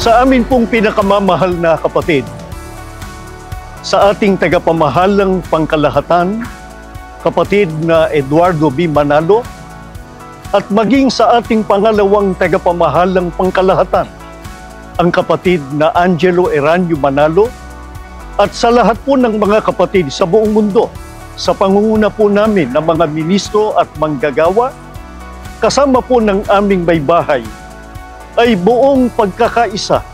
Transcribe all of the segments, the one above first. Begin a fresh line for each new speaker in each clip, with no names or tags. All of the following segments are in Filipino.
Sa amin pong pinakamamahal na kapatid, sa ating tagapamahalang pangkalahatan, kapatid na Eduardo B. Manalo, at maging sa ating pangalawang tagapamahalang pangkalahatan, ang kapatid na Angelo Eranio Manalo, at sa lahat po ng mga kapatid sa buong mundo, sa pangunguna po namin ng mga ministro at manggagawa, kasama po ng aming may bahay, ay buong pagkakaisa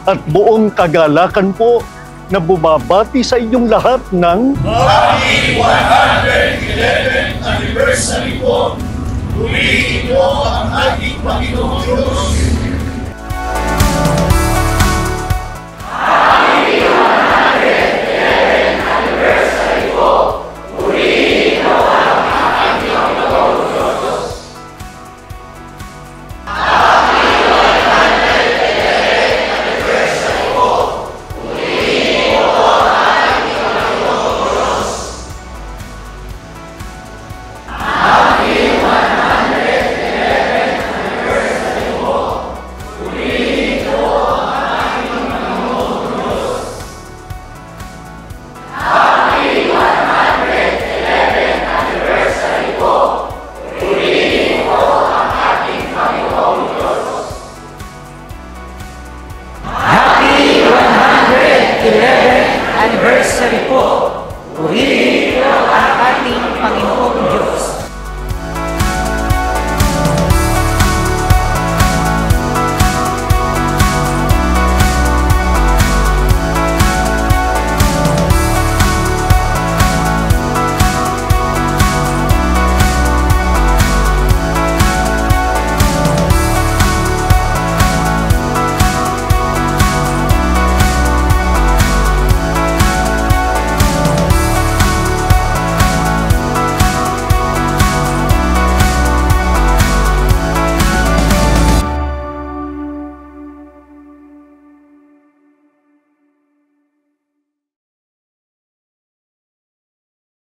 at buong kagalakan po na bumabati sa inyong lahat ng
Happy 111th anniversary po! Tuloy ito ang ating Panginoon